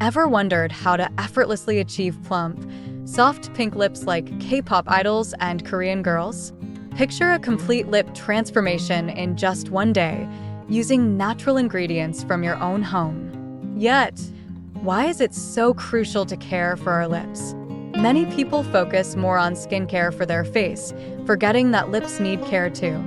Ever wondered how to effortlessly achieve plump, soft pink lips like K-pop idols and Korean girls? Picture a complete lip transformation in just one day, using natural ingredients from your own home. Yet, why is it so crucial to care for our lips? Many people focus more on skincare for their face, forgetting that lips need care too.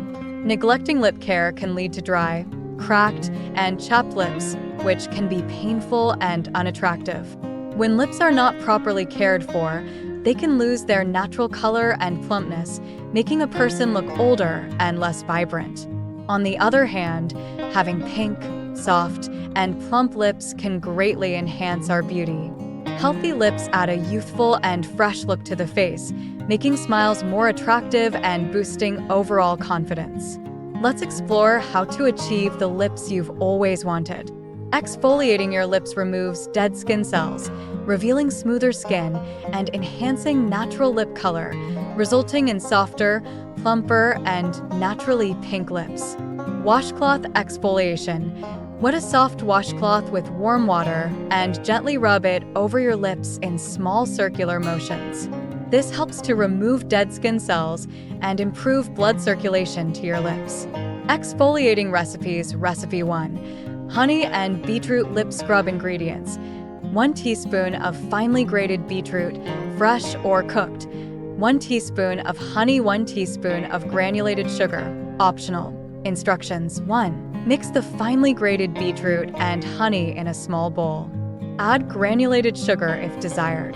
Neglecting lip care can lead to dry, cracked, and chapped lips, which can be painful and unattractive. When lips are not properly cared for, they can lose their natural color and plumpness, making a person look older and less vibrant. On the other hand, having pink, soft, and plump lips can greatly enhance our beauty. Healthy lips add a youthful and fresh look to the face, making smiles more attractive and boosting overall confidence. Let's explore how to achieve the lips you've always wanted. Exfoliating your lips removes dead skin cells, revealing smoother skin and enhancing natural lip color, resulting in softer, plumper, and naturally pink lips. Washcloth exfoliation. Wet a soft washcloth with warm water and gently rub it over your lips in small circular motions. This helps to remove dead skin cells and improve blood circulation to your lips. Exfoliating recipes. Recipe 1. Honey and beetroot lip scrub ingredients. 1 teaspoon of finely grated beetroot, fresh or cooked. 1 teaspoon of honey. 1 teaspoon of granulated sugar, optional. Instructions. 1. Mix the finely grated beetroot and honey in a small bowl. Add granulated sugar if desired.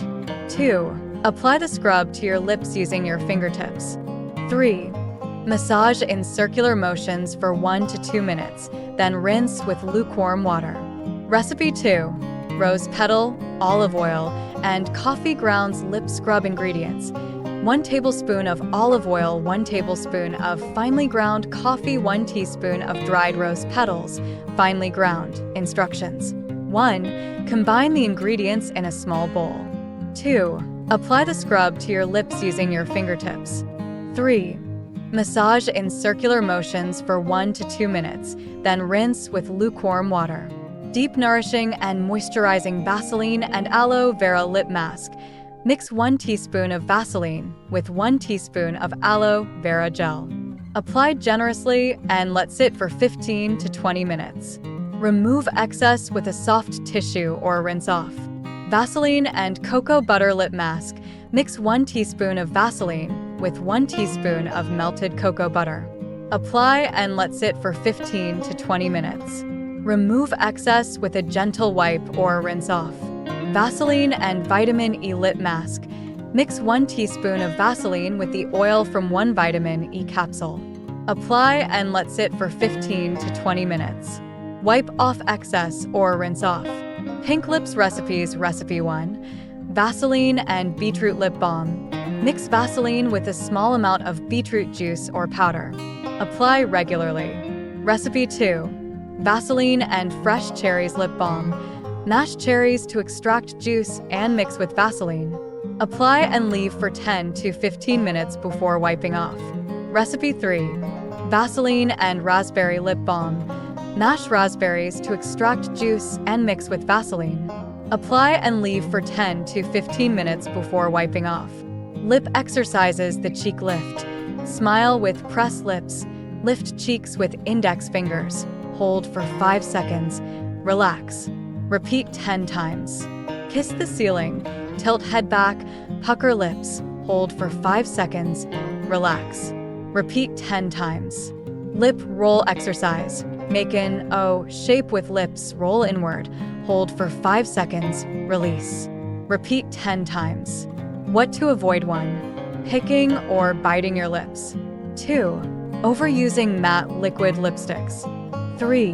2. Apply the scrub to your lips using your fingertips. 3. Massage in circular motions for 1 to 2 minutes, then rinse with lukewarm water. Recipe 2. Rose petal, olive oil, and coffee grounds lip scrub ingredients. 1 tablespoon of olive oil, 1 tablespoon of finely ground coffee, 1 teaspoon of dried rose petals, finely ground. Instructions. 1. Combine the ingredients in a small bowl. 2. Apply the scrub to your lips using your fingertips. 3. Massage in circular motions for 1 to 2 minutes, then rinse with lukewarm water. Deep nourishing and moisturizing Vaseline and aloe vera lip mask. Mix 1 teaspoon of Vaseline with 1 teaspoon of aloe vera gel. Apply generously and let sit for 15 to 20 minutes. Remove excess with a soft tissue or rinse off. Vaseline and cocoa butter lip mask. Mix 1 teaspoon of Vaseline with 1 teaspoon of melted cocoa butter. Apply and let sit for 15 to 20 minutes. Remove excess with a gentle wipe or rinse off. Vaseline and vitamin E lip mask. Mix 1 teaspoon of Vaseline with the oil from 1 vitamin E capsule. Apply and let sit for 15 to 20 minutes. Wipe off excess or rinse off. Pink lips recipes. Recipe 1. Vaseline and beetroot lip balm. Mix Vaseline with a small amount of beetroot juice or powder. Apply regularly. Recipe 2. Vaseline and fresh cherries lip balm. Mash cherries to extract juice and mix with Vaseline. Apply and leave for 10 to 15 minutes before wiping off. Recipe 3. Vaseline and raspberry lip balm. Mash raspberries to extract juice and mix with Vaseline. Apply and leave for 10 to 15 minutes before wiping off. Lip exercises. The cheek lift. Smile with pressed lips. Lift cheeks with index fingers. Hold for 5 seconds. Relax. Repeat 10 times. Kiss the ceiling. Tilt head back. Pucker lips. Hold for 5 seconds. Relax. Repeat 10 times. Lip roll exercise. Make an O shape with lips. Roll inward. Hold for 5 seconds. Release. Repeat 10 times. What to avoid. 1. Picking or biting your lips. 2. Overusing matte liquid lipsticks. 3.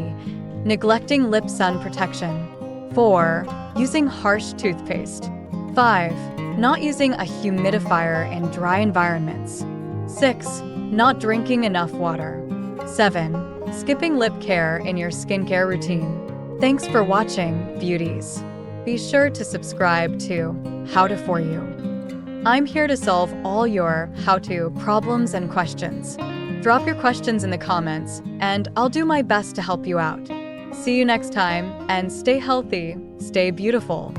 Neglecting lip sun protection. 4. Using harsh toothpaste. 5. Not using a humidifier in dry environments. 6. Not drinking enough water. 7. Skipping lip care in your skincare routine. Thanks for watching, beauties. Be sure to subscribe to How To For You. I'm here to solve all your how-to problems and questions. Drop your questions in the comments, and I'll do my best to help you out. See you next time, and stay healthy. stay beautiful.